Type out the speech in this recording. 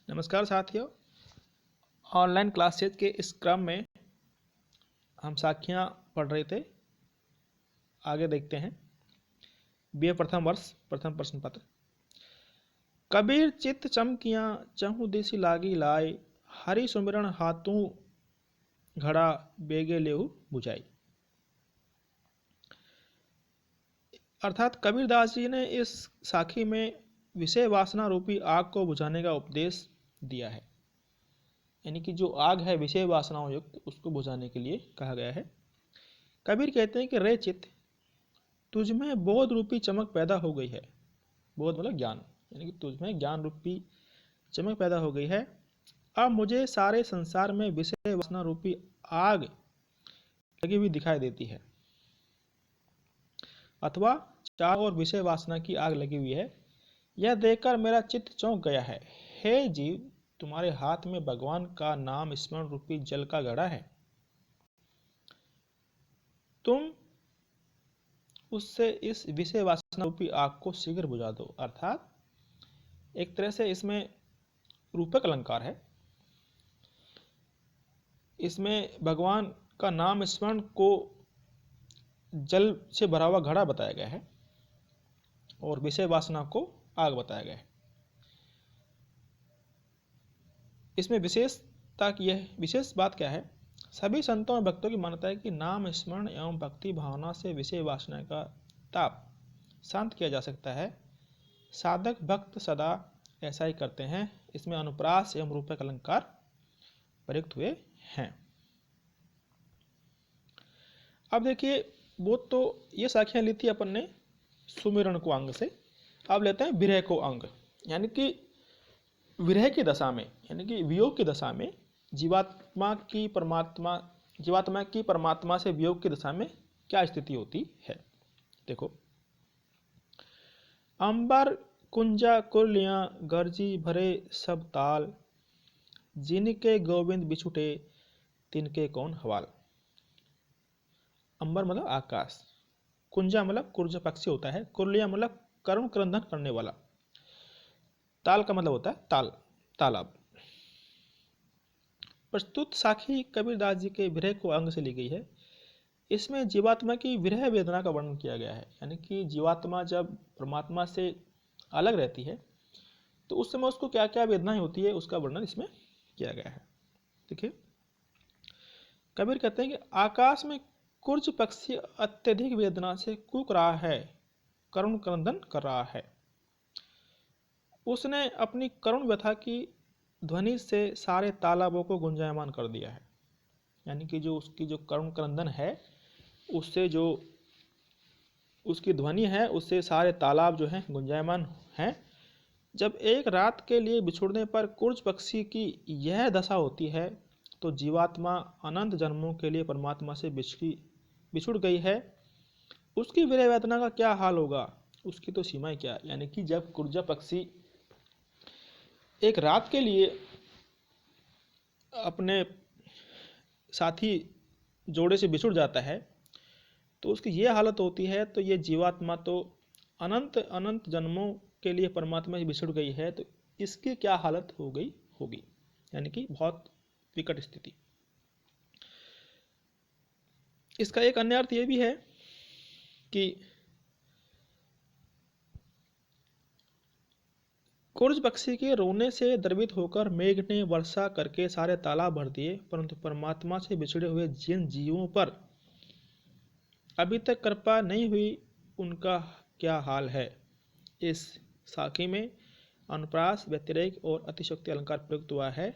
नमस्कार साथियों। Online classes के इस क्रम में हम साखियाँ पढ़ रहे थे। आगे देखते हैं। बीए प्रथम वर्ष प्रथम प्रश्न पत्र। कबीर चित्त चमकियाँ चहु दिसि लागी लाए, हरि सुमिरन हाथों घड़ा बेगे लेहु बुझाई। अर्थात कबीरदास जी ने इस साखी में विषय वासना रूपी आग को बुझाने का उपदेश दिया है। यानी कि जो आग है विषय वासनाओं युक्त, उसको बुझाने के लिए कहा गया है। कबीर कहते हैं कि रे चित्त, तुझमें बोध रूपी चमक पैदा हो गई है। बोध मतलब ज्ञान, यानी कि तुझमें ज्ञान रूपी चमक पैदा हो गई है। अब मुझे सारे संसार में विषय वासना रूपी आग लगी हुई दिखाई देती है, अथवा चारों ओर विषय वासना की आग लगी हुई है। यह देखकर मेरा चित्त चौंक गया है। हे जीव, तुम्हारे हाथ में भगवान का नाम स्मरण रूपी जल का घड़ा है। तुम उससे इस विषय वासना रूपी आग को शीघ्र बुझा दो। अर्थात एक तरह से इसमें रूपक अलंकार है। इसमें भगवान का नाम स्मरण को जल से भरा हुआ घड़ा बताया गया है और विषय वासना को आग बताया गया है। इसमें विशेषता की यह विशेष बात क्या है? सभी संतों और भक्तों की मान्यता है कि नाम स्मरण एवं भक्ति भावना से विषय वासना का ताप शांत किया जा सकता है। साधक भक्त सदा ऐसा ही करते हैं। इसमें अनुप्रास एवं रूपक अलंकार प्रयुक्त हुए हैं। अब देखिए, वो तो ये साखियाँ ली थी अपन ने सुमिरन को अंग से। अब लेते हैं विरह को अंग। यानी कि विरह की दशा में, यानी कि वियोग की दशा में जीवात्मा की परमात्मा से वियोग की दशा में क्या स्थिति होती है। देखो, अंबर कुंजा कुरलियाँ गर्जी भरे सब ताल, जिनके गोविंद बिछुटे तिनके कौन हवाल। अंबर मतलब आकाश, कुंजा मतलब कुर्ज पक्षी होता है, कुरलिया मतलब करुण क्रंदन करने वाला, ताल का मतलब होता है तालाब। प्रस्तुत साखी कबीरदास जी के विरह को अंग से ली गई है। इसमें जीवात्मा की विरह वेदना का वर्णन किया गया है। यानी कि जीवात्मा जब परमात्मा से अलग रहती है तो उस समय उसको क्या क्या वेदनाएं होती है, उसका वर्णन इसमें किया गया है। देखिए, कबीर कहते हैं कि आकाश में कुर्ज पक्षी अत्यधिक वेदना से कूक रहा है, करुण क्रंदन कर रहा है। उसने अपनी करुण व्यथा की ध्वनि से सारे तालाबों को गुंजायमान कर दिया है। यानी कि जो उसकी जो करुण क्रंदन है, उससे जो उसकी ध्वनि है, उससे सारे तालाब जो हैं गुंजायमान हैं। जब एक रात के लिए बिछुड़ने पर कुर्ज पक्षी की यह दशा होती है तो जीवात्मा अनंत जन्मों के लिए परमात्मा से बिछुड़ गई है। उसकी विरह वेदना का क्या हाल होगा, उसकी तो सीमाएं क्या। यानी कि जब कुर्जा पक्षी एक रात के लिए अपने साथी जोड़े से बिछुड़ जाता है तो उसकी ये हालत होती है, तो ये जीवात्मा तो अनंत अनंत जन्मों के लिए परमात्मा से बिछुड़ गई है, तो इसकी क्या हालत हो गई होगी। यानी कि बहुत विकट स्थिति। इसका एक अन्य अर्थ ये भी है कि कुर्ज पक्षी के रोने से द्रवित होकर मेघ ने वर्षा करके सारे तालाब भर दिए, परंतु परमात्मा से बिछड़े हुए जिन जीवों पर अभी तक कृपा नहीं हुई, उनका क्या हाल है। इस साखी में अनुप्रास, व्यतिरेक और अतिशयोक्ति अलंकार प्रयुक्त हुआ है।